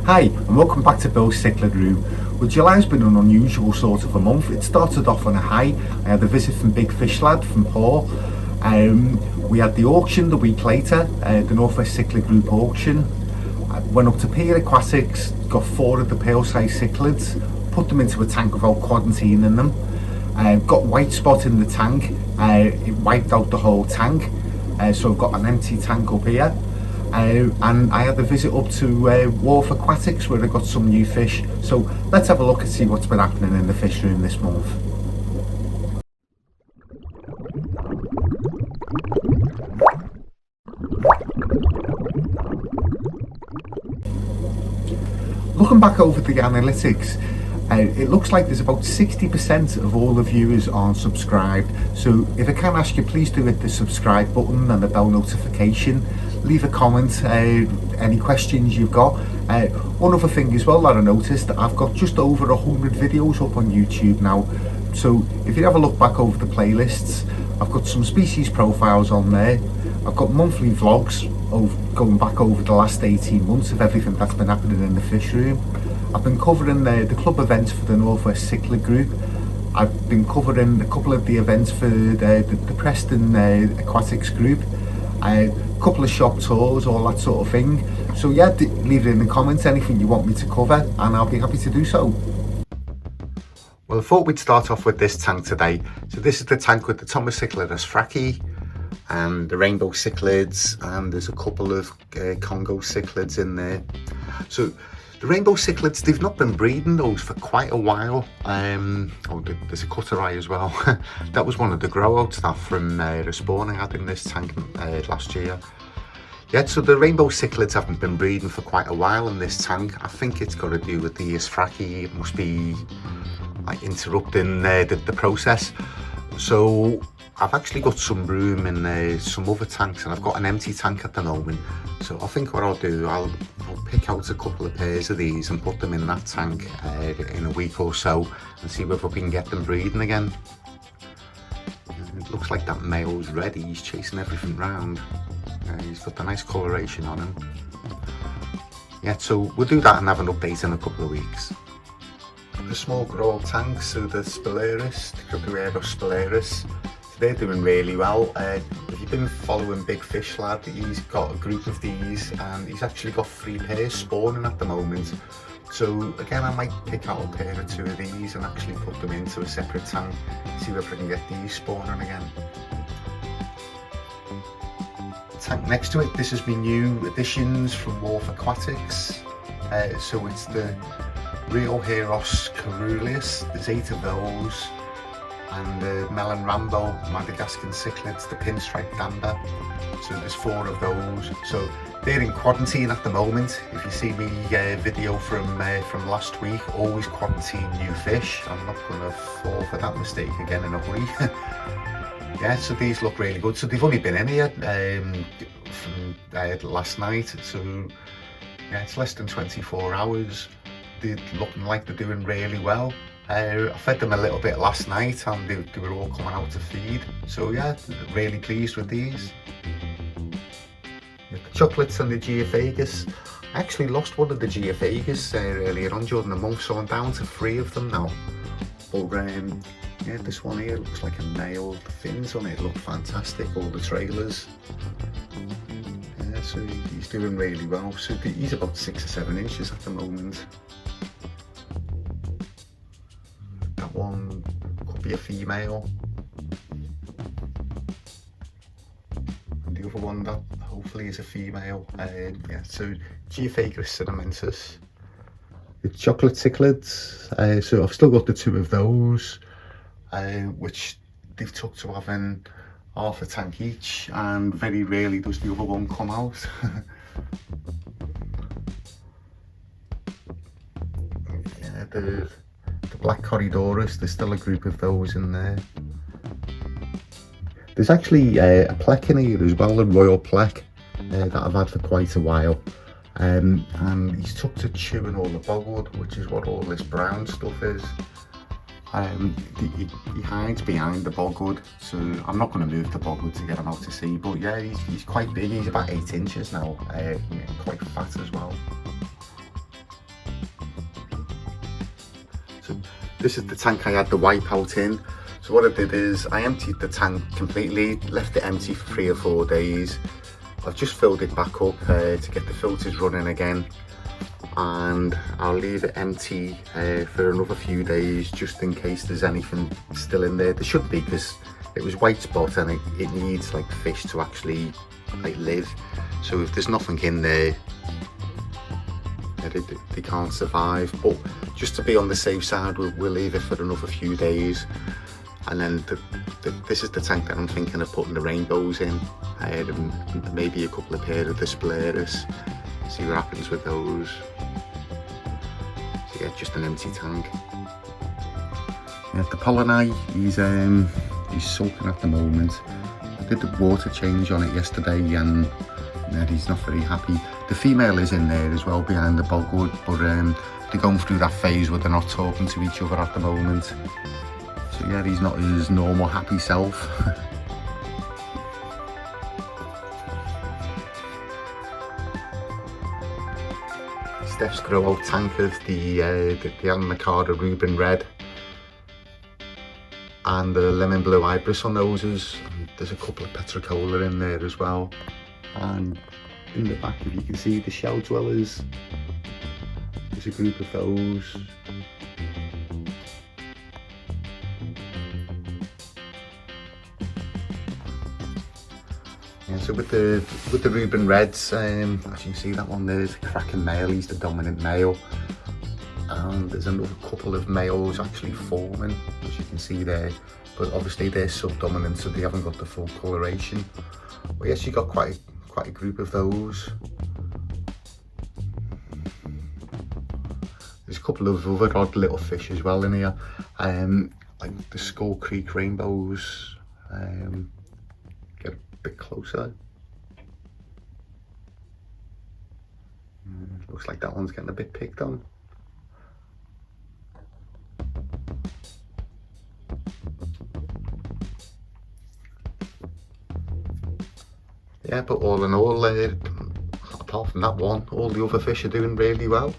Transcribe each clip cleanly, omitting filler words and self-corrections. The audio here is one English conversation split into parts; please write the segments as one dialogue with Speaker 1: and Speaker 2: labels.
Speaker 1: Hi, and welcome back to Bill's Cichlid Room. Well, July's been an unusual sort of a month. It started off on a high. I had a visit from Big Fish Lad from Paul. We had the auction the week later, the Northwest Cichlid Group auction. I went up to Pier Aquatics, got 4 of the pearl-sized cichlids, put them into a tank without quarantining them. Got white spot in the tank, it wiped out the whole tank. So I've got an empty tank up here. And I had a visit up to Wharf Aquatics where I got some new fish. So let's have a look and see what's been happening in the fish room this month. Looking back over the analytics, it looks like there's about 60% of all the viewers aren't subscribed. So if I can ask you, please do hit the subscribe button and the bell notification. Leave a comment, any questions you've got. One other thing as well that I noticed, I've got just over 100 videos up on YouTube now. So if you have a look back over the playlists, I've got some species profiles on there. I've got monthly vlogs of going back over the last 18 months of everything that's been happening in the fish room. I've been covering the club events for the Northwest Cichlid Group. I've been covering a couple of the events for the Preston Aquatics Group. A couple of shop tours, all that sort of thing. So yeah, leave it in the comments, anything you want me to cover, and I'll be happy to do so. Well, I thought we'd start off with this tank today. So this is the tank with the Thomas Cichlids Frackie, and the rainbow cichlids, and there's a couple of Congo cichlids in there. So the rainbow cichlids, they've not been breeding those for quite a while. There's a cutter eye as well. That was one of the grow outs that from the spawn I had in this tank last year. Yeah, so the rainbow cichlids haven't been breeding for quite a while in this tank. I think it's got to do with the Frackie. It must be like interrupting the process. So I've actually got some room in some other tanks, and I've got an empty tank at the moment. So I think what I'll do, I'll pick out a couple of pairs of these and put them in that tank in a week or so, and see whether we can get them breeding again. It looks like that male's ready. He's chasing everything round. He's got the nice coloration on him. Yeah, so we'll do that and have an update in a couple of weeks. The small grow tanks, so the Spilaris, the Geophagus Spilaris, they're doing really well. If you've been following Big Fish Lad, he's got a group of these, and he's actually got 3 pairs spawning at the moment. So again, I might pick out a pair or 2 of these and actually put them into a separate tank, see whether I can get these spawning again. The tank next to it, this is my new additions from Wharf Aquatics. So it's the Rio Heros Caruleus, there's 8 of those. And the Melon Rambo Madagascan cichlids, the pinstripe dander. So there's 4 of those. So they're in quarantine at the moment. If you see me video from last week, always quarantine new fish. I'm not going to fall for that mistake again in a hurry. Yeah, so these look really good. So they've only been in here from last night. So yeah, it's less than 24 hours. They're looking like they're doing really well. I fed them a little bit last night, and they were all coming out to feed. So yeah, really pleased with these. The chocolates and the Geophagus. I actually lost one of the Geophagus earlier on during the month, so I'm down to 3 of them now. But yeah, this one here looks like a male. The fins on it look fantastic, all the trailers. Yeah, so he's doing really well. So he's about 6 or 7 inches at the moment. One could be a female, and the other one that hopefully is a female. Yeah, so Geophagus cinamensis, the chocolate cichlids. So I've still got the 2 of those, which they've took to having half a tank each, and very rarely does the other one come out. Yeah, the Black Corridorus, there's still a group of those in there. There's actually a Plaque in here as well, a royal Plaque that I've had for quite a while. And he's took to chewing all the bogwood, which is what all this brown stuff is. He hides behind the bogwood, so I'm not going to move the bogwood to get him out to sea, but yeah, he's quite big. He's about 8 inches now, quite fat as well. So this is the tank I had the Wipeout in. So what I did is I emptied the tank completely, left it empty for 3 or 4 days. I've just filled it back up to get the filters running again, and I'll leave it empty for another few days just in case there's anything still in there. There should be, because it was white spot and it needs like fish to actually like live. So if there's nothing in there, they can't survive. But just to be on the safe side, we'll leave it for another few days. And then this is the tank that I'm thinking of putting the rainbows in, and maybe a couple of pair of the Spleris. See what happens with those. So yeah, just an empty tank. Yeah, the Polynomia, he's sulking at the moment. I did the water change on it yesterday, and he's not very happy. The female is in there as well behind the bogwood, but they're going through that phase where they're not talking to each other at the moment. So yeah, he's not his normal happy self. Steph's grow out tank of the Almacada Reuben Red and the lemon blue eye bristle noses. And there's a couple of petricola in there as well. And in the back, if you can see the shell dwellers, there's a group of those. Yeah, so with the Reuben Reds, as you can see, that one there's a cracking male, he's the dominant male. And there's another couple of males actually forming, as you can see there, but obviously they're subdominant, so they haven't got the full coloration. But yes, you got quite a group of those. There's a couple of other odd little fish as well in here, like the Skull Creek rainbows. Get a bit closer. Looks like that one's getting a bit picked on. Yeah, but all in all, apart from that one, all the other fish are doing really well.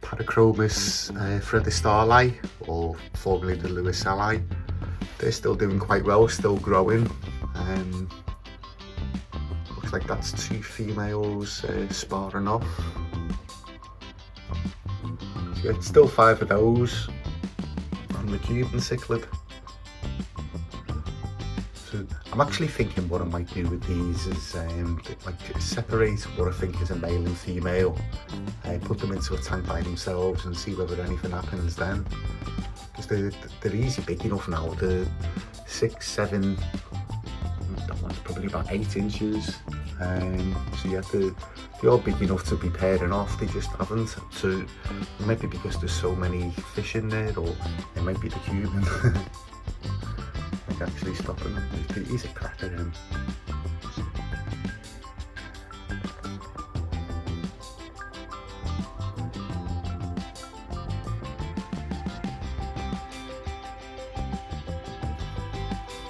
Speaker 1: Parachromis Freddy Starlight, or formerly the Lewis Ally, they're still doing quite well, still growing. Looks like that's 2 females sparring off. So yeah, it's still 5 of those on the Cuban cichlid. So I'm actually thinking what I might do with these is like separate what I think is a male and female, put them into a tank by themselves and see whether anything happens then. Because they're easy big enough now, they're 6, 7, that one's probably about 8 inches. So yeah, they're all big enough to be pairing off, they just haven't. So it might be because there's so many fish in there, or it might be the Cuban. Actually stopping him. He's a cracker him.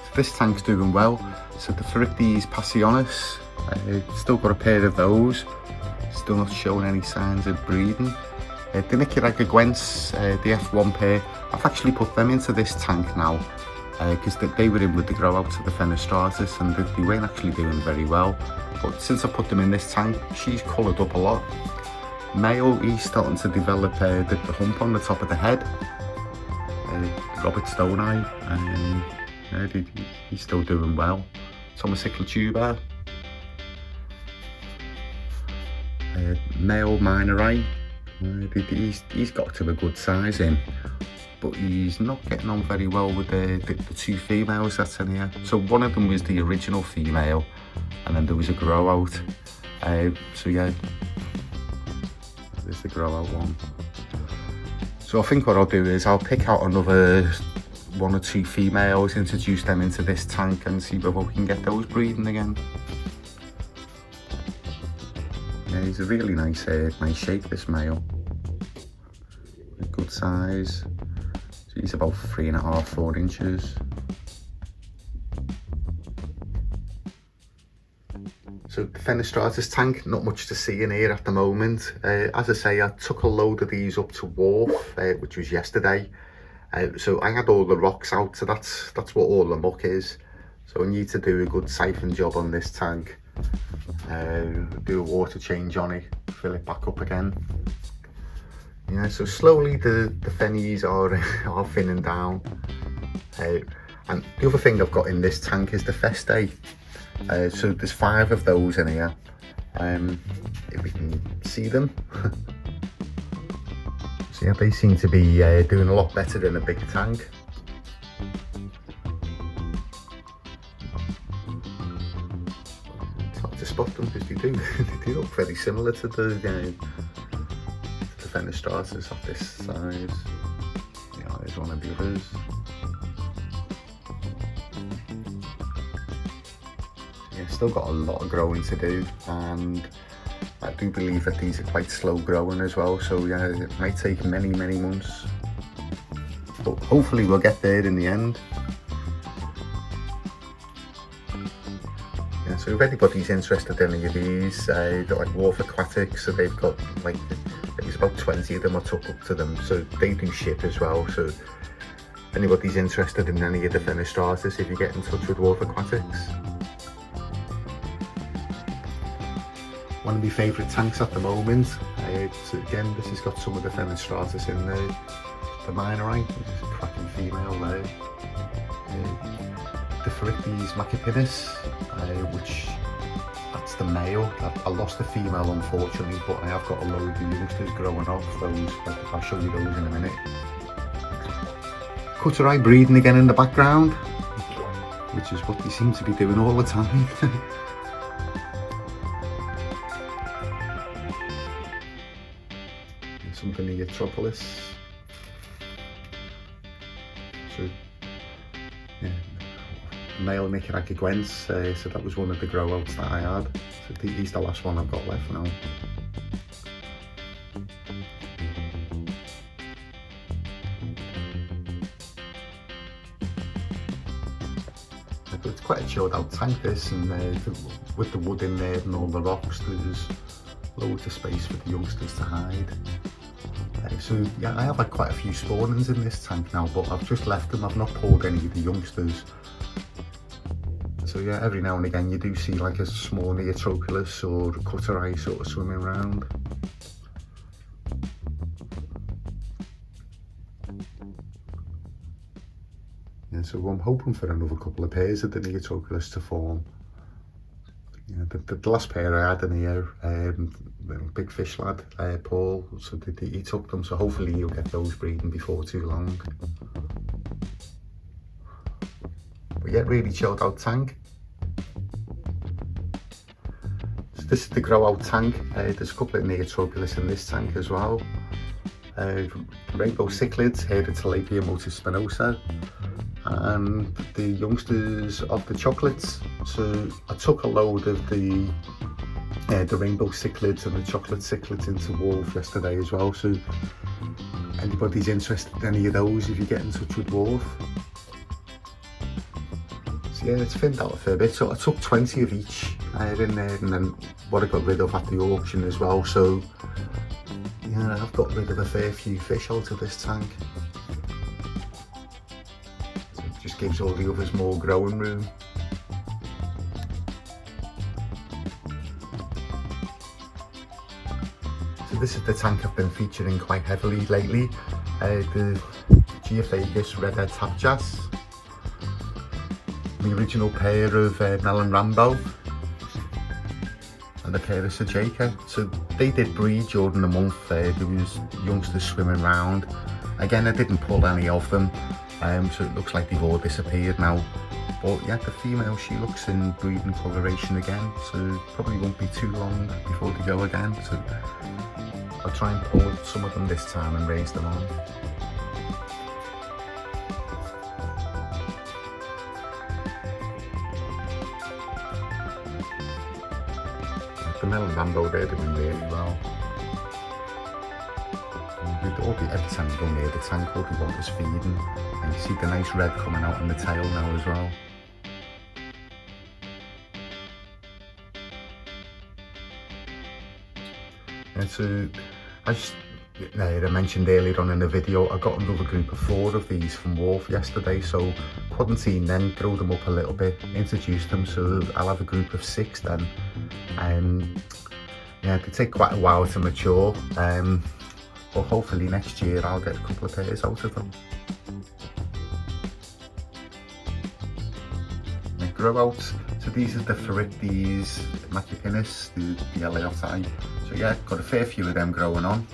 Speaker 1: So this tank's doing well. So the Ferrites Passionatea, still got a pair of those. Still not showing any signs of breeding. The Nicaraga Gwents, the F1 pair, I've actually put them into this tank now. Because they were in with the grow out of the Fenestraz, and they weren't actually doing very well. But since I put them in this tank, she's coloured up a lot. Male, he's starting to develop the hump on the top of the head. Robert Stone Eye, and he's still doing well. Thomas Sickle tuber. Male minor eye, he's got to a good size in. But he's not getting on very well with the 2 females that's in here. So one of them was the original female, and then there was a grow out. So yeah, there's the grow out one. So I think what I'll do is I'll pick out another 1 or 2 females, introduce them into this tank, and see whether we can get those breeding again. Yeah, he's a really nice shape, this male. Good size. He's about 3.5, 4 inches. So the Fenestraz tank, not much to see in here at the moment. As I say, I took a load of these up to wharf, which was yesterday. So I had all the rocks out, so that's what all the muck is. So I need to do a good siphon job on this tank. Do a water change on it, fill it back up again. Yeah, so slowly the fennies are thinning down. And the other thing I've got in this tank is the Feste. So there's 5 of those in here. If we can see them. So yeah, they seem to be doing a lot better in a bigger tank. It's hard to spot them because they look very similar to the Fenestrazes of this size. Yeah, there's one of the others. Yeah, still got a lot of growing to do, and I do believe that these are quite slow growing as well, so yeah, it might take many months, but hopefully we'll get there in the end. Yeah, so if anybody's interested in any of these, they're like Wharf Aquatics, so they've got like, there's about 20 of them I took up to them, so they do ship as well. So if anybody's interested in any of the Fenestrazes, if you get in touch with Wharf Aquatics. One of my favourite tanks at the moment. So again, this has got some of the Fenestrazes in there. The Minorite, which is a cracking female there. The Phryptes Macropinus, which that's the male. I lost the female unfortunately, but I have got a load of youngsters growing off those. I'll show you those in a minute. Cutterai breeding again in the background, which is what they seem to be doing all the time. Something near Tropolis. So, yeah, male Nicaraguense, so that was one of the grow outs that I had. So he's the last one I've got left now. It's quite a chilled out tank this, and with the wood in there and all the rocks, there's loads of space for the youngsters to hide. So yeah, I have had quite a few spawnings in this tank now, but I've just left them. I've not pulled any of the youngsters. So yeah, every now and again you do see like a small Neotroculus or a Cutterai sort of swimming around. Yeah, so I'm hoping for another couple of pairs of the Neotroculus to form. Yeah, the last pair I had in here, big fish lad, Paul, so he took them, so hopefully you'll get those breeding before too long. But yeah, really chilled out tank. So this is the grow out tank. There's a couple of Neotroculus in this tank as well. Rainbow Cichlids, here the Tilapia multispinosa, and the youngsters of the chocolates. So I took a load of the rainbow cichlids and the chocolate cichlids into Wharf yesterday as well, so anybody's interested in any of those, if you get in touch with Wharf. So yeah, it's thinned out a fair bit, so I took 20 of each in there, and then what I got rid of at the auction as well, so yeah, I've got rid of a fair few fish out of this tank. So it just gives all the others more growing room. This is the tank I've been featuring quite heavily lately, the Geophagus Redder Tap. The original pair of Melon Rambo and a pair of Sajaka. So they did breed during the month. There was youngsters swimming around. Again, I didn't pull any of them, so it looks like they've all disappeared now. But yeah, the female, she looks in breeding coloration again, so probably won't be too long before they go again. So I'll try and pull some of them this time and raise them on. The Melon Rambo, they're doing really well. Every time you go near the tank, all they want is feeding. And you see the nice red coming out in the tail now as well. And so, as I mentioned earlier on in the video, I got another group of 4 of these from Wharf yesterday, so quarantine then, grow them up a little bit, introduce them, so I'll have a group of 6 then. Yeah, it could take quite a while to mature, but hopefully next year I'll get a couple of pairs out of them. Grow out, so these are the Phorictes maculinus, the Eleotti. So yeah, got a fair few of them growing on.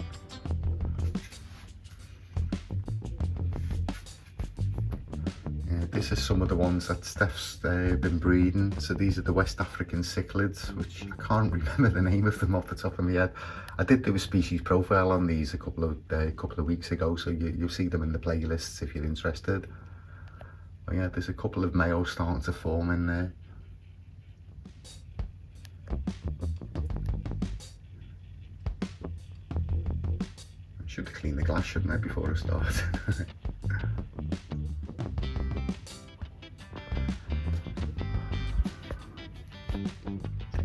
Speaker 1: This is some of the ones that Steph's been breeding. So these are the West African Cichlids, which I can't remember the name of them off the top of my head. I did do a species profile on these a couple of weeks ago, so you'll see them in the playlists if you're interested. But yeah, there's a couple of males starting to form in there. I should clean the glass, shouldn't I, before I start?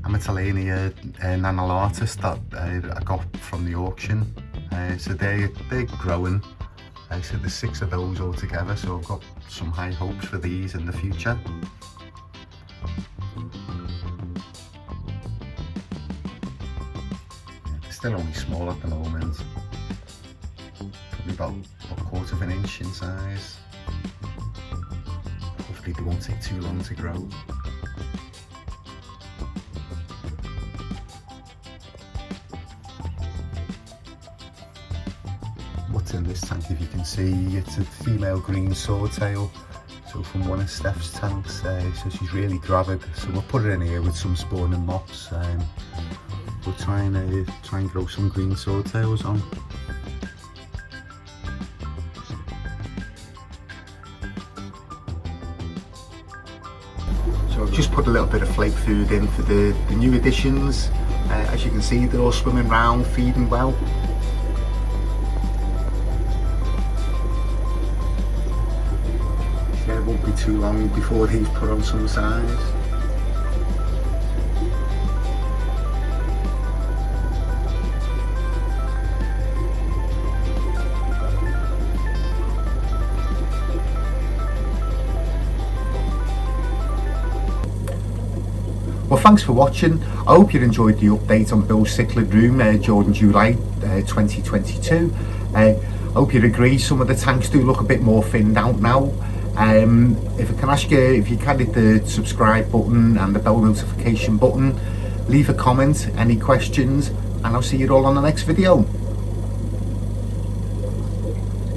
Speaker 1: I'm a Telania nanulatus that I got from the auction. So they're growing. So there's 6 of those all together, so I've got some high hopes for these in the future. They're still only small at the moment, probably about a quarter of an inch in size. Hopefully they won't take too long to grow. What's in this tank, if you can see, it's a female green swordtail, so from one of Steph's tanks, so she's really gravid, so we'll put her in here with some spawning mops. We'll try and grow some green swordtails on. So I've just put a little bit of flake food in for the new additions. As you can see, they're all swimming around, feeding well. It won't be too long before these put on some size. Well, thanks for watching. I hope you enjoyed the update on Bill's cichlid room during July 2022. I hope you agree some of the tanks do look a bit more thinned out now. If I can ask you, if you can hit the subscribe button and the bell notification button, leave a comment, any questions, and I'll see you all on the next video.